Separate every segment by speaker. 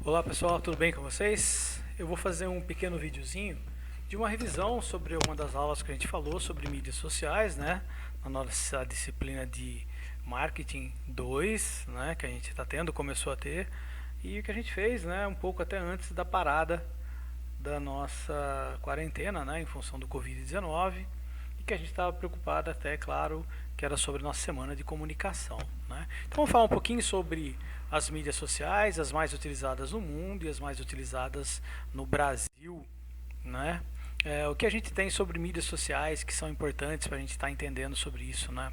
Speaker 1: Olá pessoal, tudo bem com vocês? Eu vou fazer um pequeno videozinho de uma revisão sobre uma das aulas que a gente falou sobre mídias sociais, né? Na nossa disciplina de Marketing 2, né? Que a gente está tendo, começou a ter, e o que a gente fez, né? Um pouco até antes da parada da nossa quarentena, né? Em função do Covid-19, e que a gente estava preocupado até, claro, que era sobre nossa semana de comunicação, né? Então vamos falar um pouquinho sobre as mídias sociais, as mais utilizadas no mundo e as mais utilizadas no Brasil, né? O que a gente tem sobre mídias sociais que são importantes para a gente estar entendendo sobre isso, né?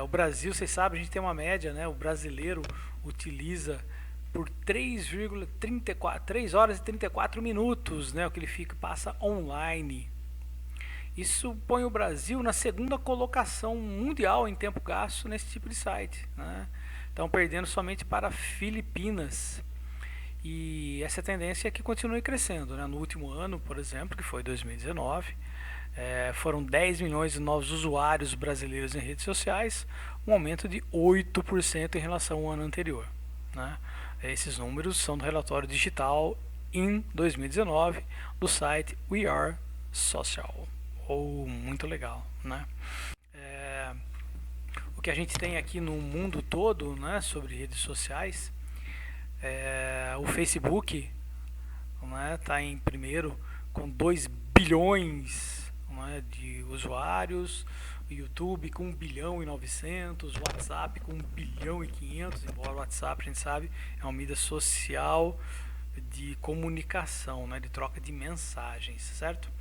Speaker 1: O Brasil, vocês sabem, a gente tem uma média, né? O brasileiro utiliza por 3 horas e 34 minutos, né? O que ele passa online. Isso põe o Brasil na segunda colocação mundial em tempo gasto nesse tipo de site, né? Estão perdendo somente para Filipinas. E essa tendência é que continue crescendo, né? No último ano, por exemplo, que foi 2019, foram 10 milhões de novos usuários brasileiros em redes sociais, um aumento de 8% em relação ao ano anterior, né? Esses números são do relatório digital em 2019 do site We Are Social. Muito legal, né? O que a gente tem aqui no mundo todo, né, sobre redes sociais, o Facebook está em primeiro com 2 bilhões, né, de usuários, o YouTube com 1 bilhão e 900, o WhatsApp com 1 bilhão e 500, embora o WhatsApp, a gente sabe, é uma mídia social de comunicação, né, de troca de mensagens, certo?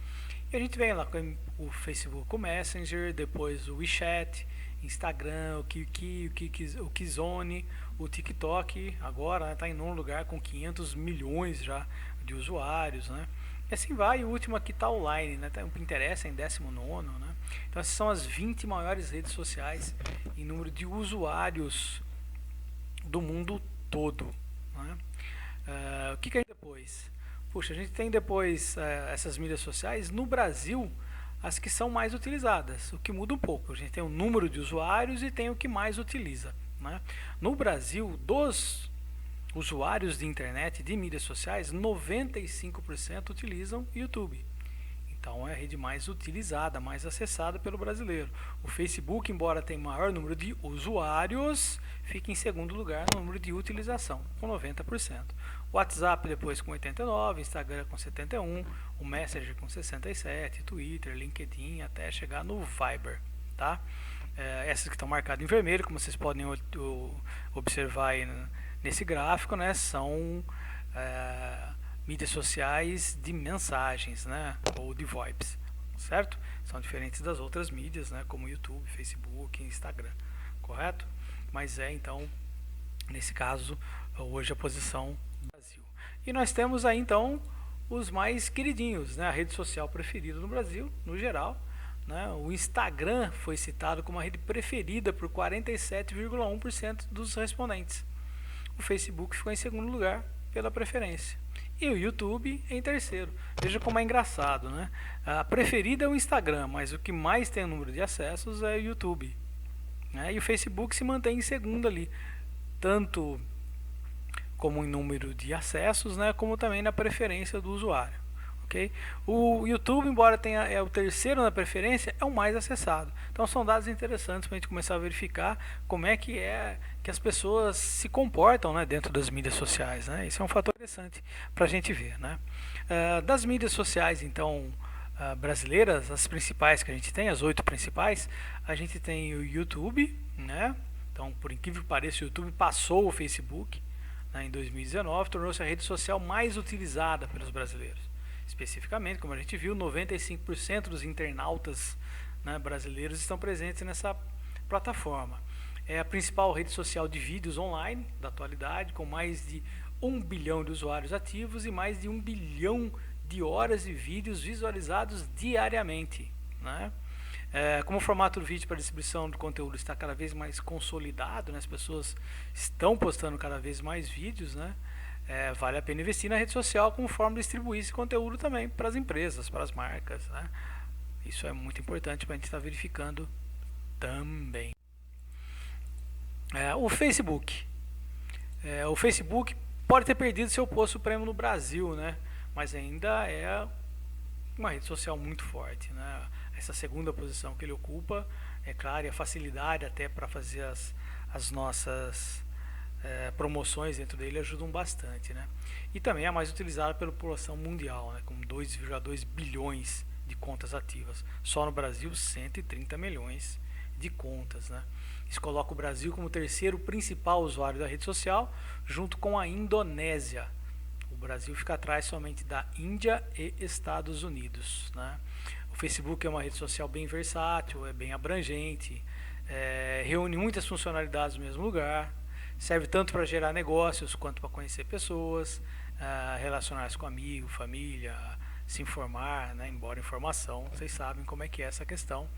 Speaker 1: E a gente vem lá com o Facebook, o Messenger, depois o WeChat, Instagram, o Kiki, o Kizone, o TikTok, agora está em nono lugar com 500 milhões já de usuários, né? E assim vai, e o último aqui está o Line, né? O Pinterest é em 19º, né? Então essas são as 20 maiores redes sociais em número de usuários do mundo todo, né? O que a gente tem depois? Puxa, a gente tem depois essas mídias sociais no Brasil, as que são mais utilizadas, o que muda um pouco. A gente tem o número de usuários e tem o que mais utiliza, né? No Brasil, dos usuários de internet, de mídias sociais, 95% utilizam YouTube. Então é a rede mais utilizada, mais acessada pelo brasileiro. O Facebook, embora tenha maior número de usuários, fica em segundo lugar no número de utilização, com 90%. O WhatsApp depois com 89%, Instagram com 71%, o Messenger com 67%, Twitter, LinkedIn, até chegar no Viber, tá? Essas que estão marcadas em vermelho, como vocês podem observar aí nesse gráfico, né, são mídias sociais de mensagens, né, ou de VoIPs, certo? São diferentes das outras mídias, né, como YouTube, Facebook, Instagram, correto? Mas então, nesse caso, hoje a posição do Brasil. E nós temos aí então os mais queridinhos, né, a rede social preferida no Brasil, no geral, né? O Instagram foi citado como a rede preferida por 47,1% dos respondentes. O Facebook ficou em segundo lugar pela preferência. E o YouTube em terceiro. Veja como é engraçado, né? A preferida é o Instagram, mas o que mais tem o número de acessos é o YouTube, né? E o Facebook se mantém em segundo ali, tanto como em número de acessos, né, como também na preferência do usuário. Okay? O YouTube, embora tenha o terceiro na preferência, é o mais acessado. Então são dados interessantes para a gente começar a verificar como é que as pessoas se comportam, né, dentro das mídias sociais, né? Isso é um fator interessante para a gente ver, né? Das mídias sociais, então, brasileiras, as principais que a gente tem, as 8 principais, a gente tem o YouTube, né? Então, por incrível que pareça, o YouTube passou o Facebook, né, em 2019, tornou-se a rede social mais utilizada pelos brasileiros. Especificamente, como a gente viu, 95% dos internautas, né, brasileiros estão presentes nessa plataforma. É a principal rede social de vídeos online da atualidade, com mais de 1 bilhão de usuários ativos e mais de 1 bilhão de horas de vídeos visualizados diariamente, né? Como o formato do vídeo para distribuição do conteúdo está cada vez mais consolidado, né, as pessoas estão postando cada vez mais vídeos, né? Vale a pena investir na rede social como forma de distribuir esse conteúdo também para as empresas, para as marcas, né? Isso é muito importante para a gente estar verificando também. O Facebook. O Facebook pode ter perdido seu posto supremo no Brasil, né? Mas ainda é uma rede social muito forte, né? Essa segunda posição que ele ocupa, é claro, e a facilidade até para fazer as nossas promoções dentro dele ajudam bastante, né? E também é a mais utilizada pela população mundial, né? Com 2,2 bilhões de contas ativas. Só no Brasil, 130 milhões de contas, né? Isso coloca o Brasil como o terceiro principal usuário da rede social, junto com a Indonésia. O Brasil fica atrás somente da Índia e Estados Unidos, né? O Facebook é uma rede social bem versátil, é bem abrangente, reúne muitas funcionalidades no mesmo lugar, serve tanto para gerar negócios quanto para conhecer pessoas, relacionar-se com amigos, família, se informar, né? Embora informação, vocês sabem como é que é essa questão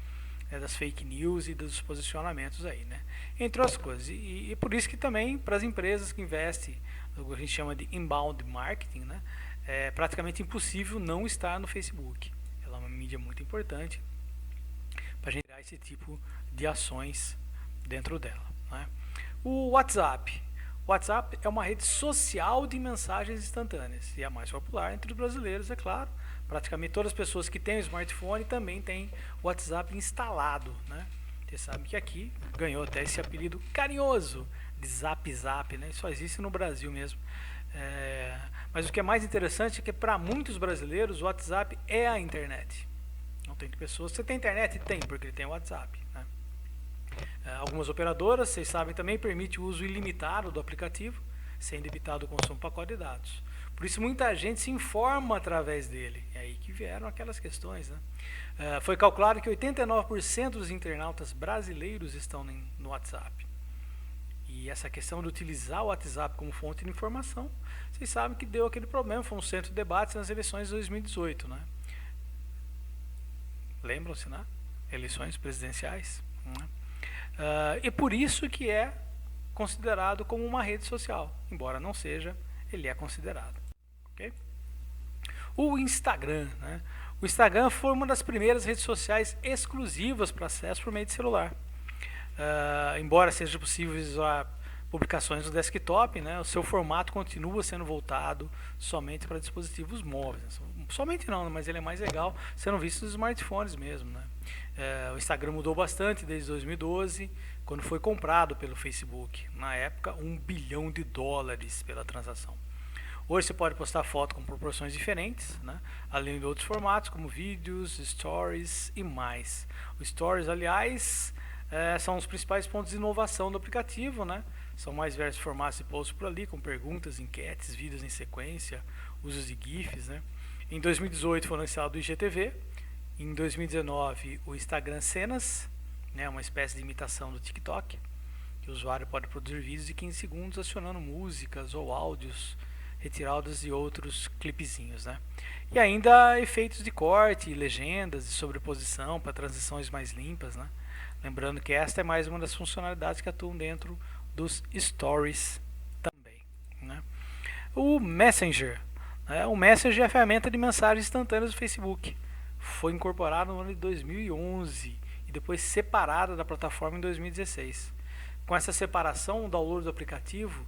Speaker 1: das fake news e dos posicionamentos aí, né? Entre outras coisas. E por isso que também para as empresas que investem, o que a gente chama de inbound marketing, né? É praticamente impossível não estar no Facebook. Ela é uma mídia muito importante para gerar esse tipo de ações dentro dela, né? O WhatsApp. O WhatsApp é uma rede social de mensagens instantâneas e é a mais popular entre os brasileiros, é claro. Praticamente todas as pessoas que têm o smartphone também têm o WhatsApp instalado, né? Você sabe que aqui ganhou até esse apelido carinhoso de Zap Zap, né? Só existe no Brasil mesmo. Mas o que é mais interessante é que para muitos brasileiros o WhatsApp é a internet. Não tem pessoas. Você tem internet? Tem, porque ele tem o WhatsApp, né? Algumas operadoras, vocês sabem, também permitem o uso ilimitado do aplicativo, sem debitado o consumo de pacote de dados. Por isso muita gente se informa através dele. É aí que vieram aquelas questões, né? Foi calculado que 89% dos internautas brasileiros estão no WhatsApp. E essa questão de utilizar o WhatsApp como fonte de informação, vocês sabem que deu aquele problema, foi um centro de debates nas eleições de 2018, né? Lembram-se, né? Eleições presidenciais, né? E por isso que é considerado como uma rede social, embora não seja, ele é considerado. Okay? O Instagram, né? O Instagram foi uma das primeiras redes sociais exclusivas para acesso por meio de celular. Embora seja possível visualizar publicações no desktop, né, o seu formato continua sendo voltado somente para dispositivos móveis. Somente não, mas ele é mais legal sendo visto nos smartphones mesmo, né? O Instagram mudou bastante desde 2012, quando foi comprado pelo Facebook. Na época, $1 bilhão pela transação. Hoje você pode postar foto com proporções diferentes, né? Além de outros formatos como vídeos, stories e mais. Os stories, aliás, são os principais pontos de inovação do aplicativo, né? São mais diversos formatos de posts por ali, com perguntas, enquetes, vídeos em sequência, usos de GIFs, né? Em 2018 foi lançado o IGTV. Em 2019 o Instagram Cenas, né? Uma espécie de imitação do TikTok, que o usuário pode produzir vídeos de 15 segundos acionando músicas ou áudios retirados de outros clipezinhos, né? E ainda efeitos de corte, legendas, de sobreposição para transições mais limpas, né? Lembrando que esta é mais uma das funcionalidades que atuam dentro dos stories também, né? O Messenger, né? O Messenger é a ferramenta de mensagens instantâneas do Facebook. Foi incorporado no ano de 2011 e depois separada da plataforma em 2016. Com essa separação, o download do aplicativo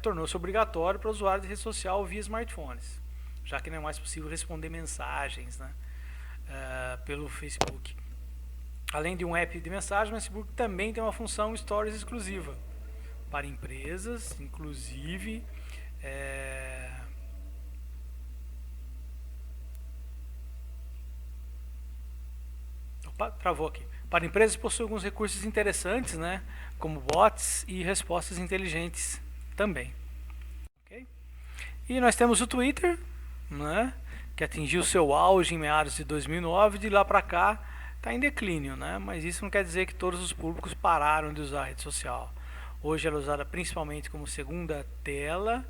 Speaker 1: tornou-se obrigatório para o usuário de rede social via smartphones, já que não é mais possível responder mensagens, né, pelo Facebook. Além de um app de mensagem, o Facebook também tem uma função Stories exclusiva para empresas, inclusive travou aqui. Para empresas possui alguns recursos interessantes, né, como bots e respostas inteligentes também. Okay? E nós temos o Twitter, né, que atingiu seu auge em meados de 2009, de lá para cá está em declínio, né, mas isso não quer dizer que todos os públicos pararam de usar a rede social. Hoje ela é usada principalmente como segunda tela,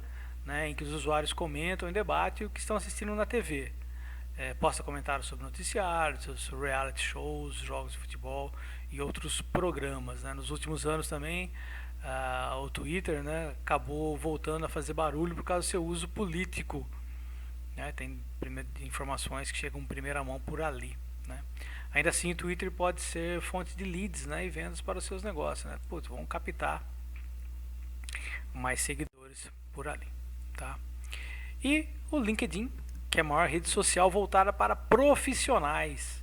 Speaker 1: né, em que os usuários comentam em debate o que estão assistindo na TV. Posta comentários sobre noticiários, sobre reality shows, jogos de futebol e outros programas, né. Nos últimos anos também o Twitter, né, acabou voltando a fazer barulho por causa do seu uso político, né. Tem informações que chegam em primeira mão por ali, né. Ainda assim, o Twitter pode ser fonte de leads, né, e vendas para os seus negócios, né. Putz, vamos captar mais seguidores por ali. tá? E o LinkedIn, que é a maior rede social voltada para profissionais,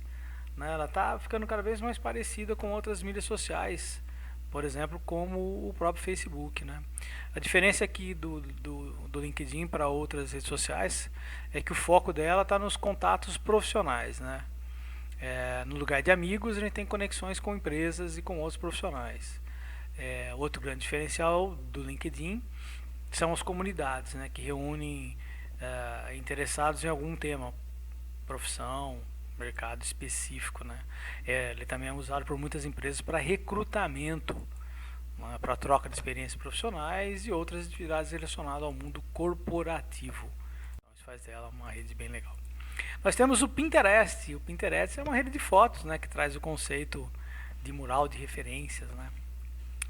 Speaker 1: né? Ela está ficando cada vez mais parecida com outras mídias sociais, por exemplo, como o próprio Facebook, né? A diferença aqui do LinkedIn para outras redes sociais é que o foco dela está nos contatos profissionais, né? No lugar de amigos, a gente tem conexões com empresas e com outros profissionais. Outro grande diferencial do LinkedIn são as comunidades, né, que reúnem interessados em algum tema, profissão, mercado específico, né? Ele também é usado por muitas empresas para recrutamento, né, para troca de experiências profissionais e outras atividades relacionadas ao mundo corporativo. Então, isso faz dela uma rede bem legal. Nós temos o Pinterest. O Pinterest é uma rede de fotos, né, que traz o conceito de mural de referências, né?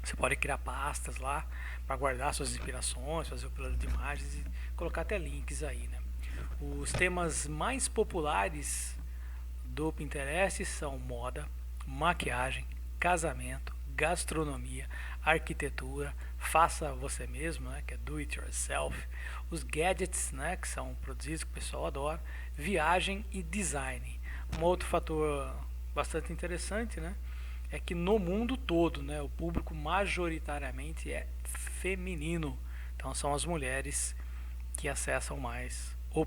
Speaker 1: Você pode criar pastas lá para guardar suas inspirações, fazer o upload de imagens e colocar até links aí, né? Os temas mais populares do Pinterest são moda, maquiagem, casamento, gastronomia, arquitetura, faça você mesmo, né, que é do it yourself, os gadgets, né, que são produzidos que o pessoal adora, viagem e design. Um outro fator bastante interessante, né, é que no mundo todo, né, o público majoritariamente é feminino. Então são as mulheres que acessam mais o